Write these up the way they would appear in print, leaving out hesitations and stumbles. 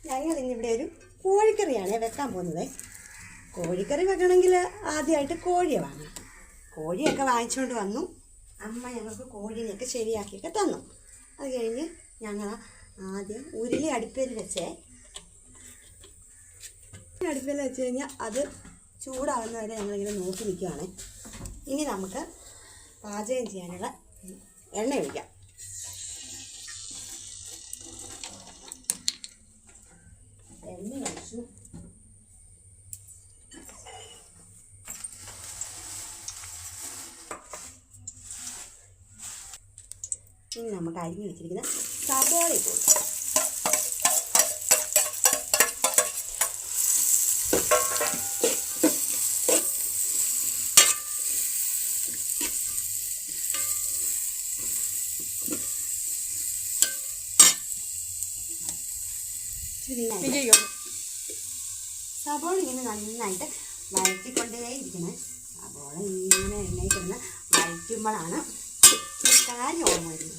ഞങ്ങൾ ഇന്നിവിടെ ഒരു കോഴിക്കറിയാണ് വെക്കാൻ പോകുന്നത്. കോഴിക്കറി വെക്കണമെങ്കിൽ ആദ്യമായിട്ട് കോഴിയെ വാങ്ങണം. കോഴിയൊക്കെ വാങ്ങിച്ചുകൊണ്ട് വന്നു. അമ്മ ഞങ്ങൾക്ക് കോഴിനെയൊക്കെ ശരിയാക്കിയൊക്കെ തന്നു. അത് കഴിഞ്ഞ് ഞങ്ങൾ ആദ്യം ഉരുളി അടുപ്പിൽ വെച്ച് കഴിഞ്ഞാൽ അത് ചൂടാവുന്നവരെ ഞങ്ങളിങ്ങനെ നോക്കി നിൽക്കുകയാണ്. ഇനി നമുക്ക് പാചകം ചെയ്യാനുള്ള എണ്ണ ഒഴിക്കാം. എണ്ണ ഒഴിച്ചു. ഇനി നമുക്ക് അരിഞ്ഞു വെച്ചിരിക്കുന്ന സവാള ഇട്ടു. സവാള ഇങ്ങനെ നന്നായിട്ട് വഴറ്റിക്കൊണ്ടേയിരിക്കണം. സവാള ഇങ്ങനെ എണ്ണയിൽ കിടന്ന് വഴറ്റുമ്പോഴാണ് കാര്യം ഓർമ്മ വരുന്നത്.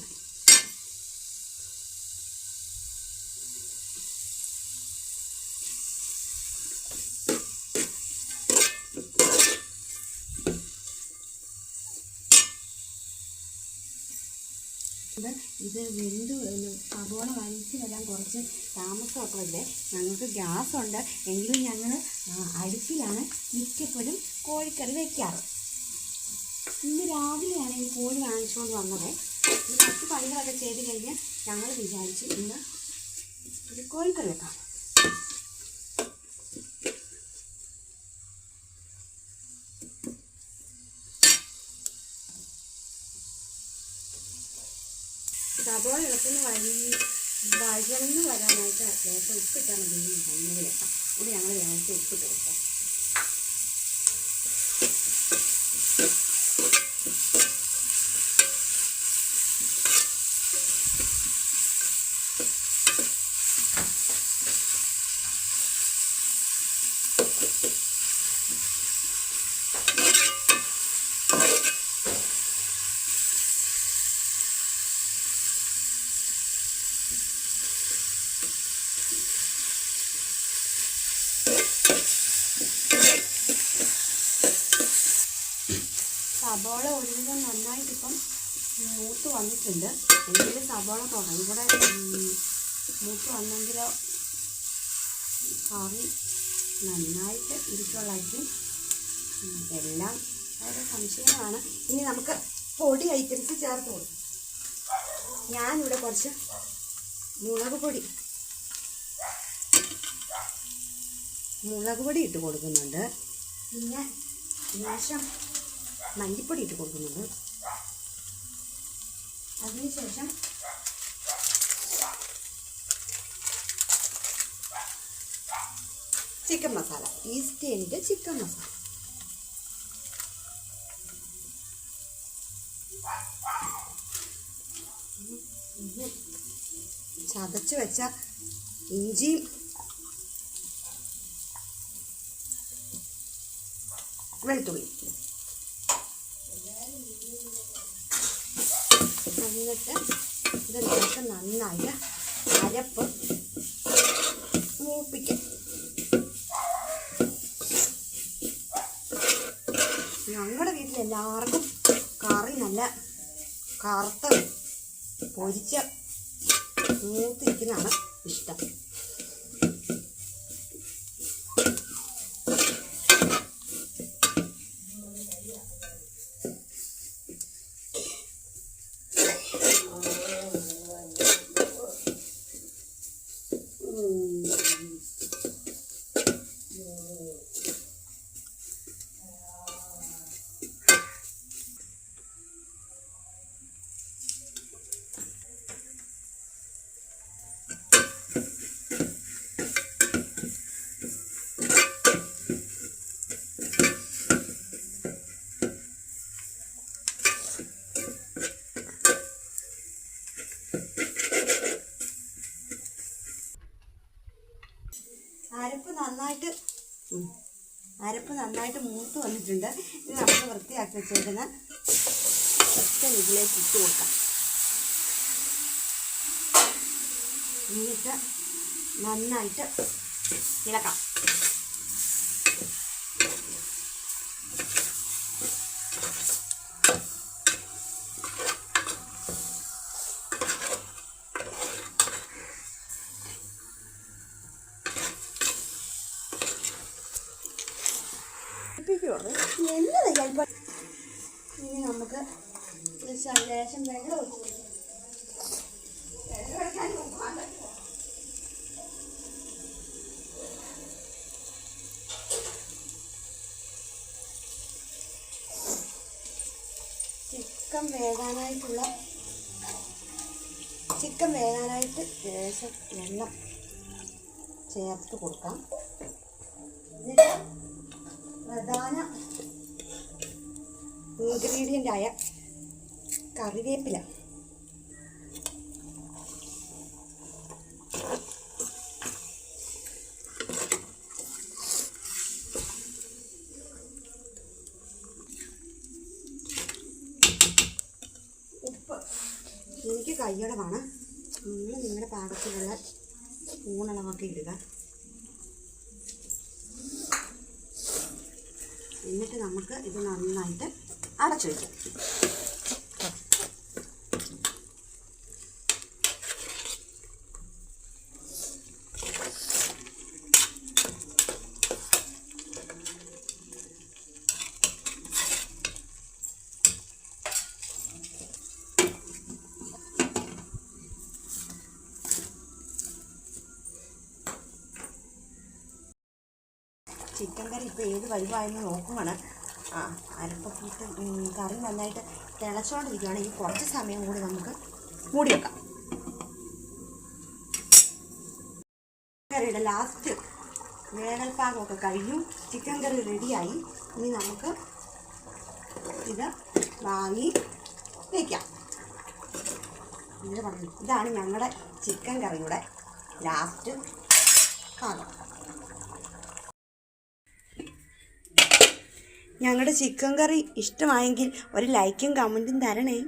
ഇത് വെന്ത് സവാള വഴറ്റി വരാൻ കുറച്ച് താമസമൊക്കെ ഇല്ലേ. ഞങ്ങൾക്ക് ഗ്യാസുണ്ട്, എങ്കിലും ഞങ്ങൾ അടുപ്പിലാണ് മിക്കപ്പോഴും കോഴിക്കറി വയ്ക്കാറ്. ഇന്ന് രാവിലെയാണ് ഈ കോഴി വാങ്ങിച്ചുകൊണ്ട് വന്നത്. ഈ മറ്റു പണികളൊക്കെ ചെയ്ത് കഴിഞ്ഞ് ഞങ്ങൾ വിചാരിച്ചു ഇന്ന് ഒരു കോഴിക്കറി വെക്കാം. സവാള ഇളക്കുന്ന വഴന്ന് വരാനായിട്ട് ലേശം ഉപ്പിട്ടാൽ മതി. കഞ്ഞിൽ വെക്കാം. അത് ഞങ്ങൾ ലേശം ഉപ്പിട്ട് കൊടുക്കാം. സവാള ഒരുവിധം നന്നായിട്ടിപ്പം മൂത്ത് വന്നിട്ടുണ്ട്. എങ്കിലും സവാള തുടങ്ങി കൂടെ മൂത്ത് വന്നെങ്കിലോ കറി നന്നായിട്ട് ഇരിക്കുള്ളായിരിക്കും. എല്ലാം വളരെ സംശയമാണ്. ഇനി നമുക്ക് പൊടി ഐറ്റംസ് ചേർത്ത് കൊടുക്കും. ഞാനിവിടെ കുറച്ച് മുളക് പൊടി ഇട്ട് കൊടുക്കുന്നുണ്ട്. പിന്നെ ലേശം മല്ലിപ്പൊടി ഇട്ട് കൊടുക്കുന്നുണ്ട്. അതിനുശേഷം ചിക്കൻ മസാല, ഈസ്റ്റേണിൻ്റെ ചിക്കൻ മസാല. ചതച്ച് വെച്ച ഇഞ്ചിയും വെളുത്തുള്ളി എന്നിട്ട് ഇത് നമുക്ക് നന്നായിട്ട് അരപ്പ് മൂപ്പിക്കാം. ഞങ്ങളുടെ വീട്ടിലെല്ലാവർക്കും കറി നല്ല കറുത്ത് പൊരിച്ച് മൂത്തിരിക്കുന്നതാണ് ഇഷ്ടം. അരപ്പ് നന്നായിട്ട് മൂത്ത് വന്നിട്ടുണ്ട്. ഇത് നമുക്ക് വൃത്തിയാക്കി വെച്ചേക്കുന്ന ഒറ്റ ഇതിലേക്ക് ഇട്ട് കൊടുക്കാം. എന്നിട്ട് നന്നായിട്ട് ഇളക്കാം. എന്നതാ ഇനി നമുക്ക് ലേശം വെള്ളം ഒഴിച്ചു. ചിക്കൻ വേകാനായിട്ട് ലേശം വെള്ളം ചേർത്ത് കൊടുക്കാം. എന്നിട്ട് പ്രധാന ഇൻഗ്രീഡിയൻ്റായ കറിവേപ്പില ഉപ്പ് എനിക്ക് കയ്യളവാണ്. നിങ്ങൾ നിങ്ങളുടെ പാകത്തിലുള്ള സ്പൂണളവാക്കി ഇടുക. എന്നിട്ട് നമുക്ക് ഇത് നന്നായിട്ട് അടച്ചു വയ്ക്കാം. ചിക്കൻ കറി ഇപ്പോൾ ഏത് വലുതായെന്ന് നോക്കുവാണ്. അരപ്പൊക്കെ ഇട്ട് കറി നന്നായിട്ട് തിളച്ചുകൊണ്ടിരിക്കുകയാണെങ്കിൽ കുറച്ച് സമയം കൂടി നമുക്ക് മൂടി വെക്കാം. കറിയുടെ ലാസ്റ്റ് വേനൽപ്പാകമൊക്കെ കഴിഞ്ഞു. ചിക്കൻ കറി റെഡിയായി. ഇനി നമുക്ക് ഇത് വാങ്ങി വയ്ക്കാം. ഇതാണ് ഞങ്ങളുടെ ചിക്കൻ കറിയുടെ ലാസ്റ്റ് പാകം. ഞങ്ങളുടെ ചിക്കൻ കറി ഇഷ്ടമായെങ്കിൽ ഒരു ലൈക്കും കമൻറ്റും തരണേ.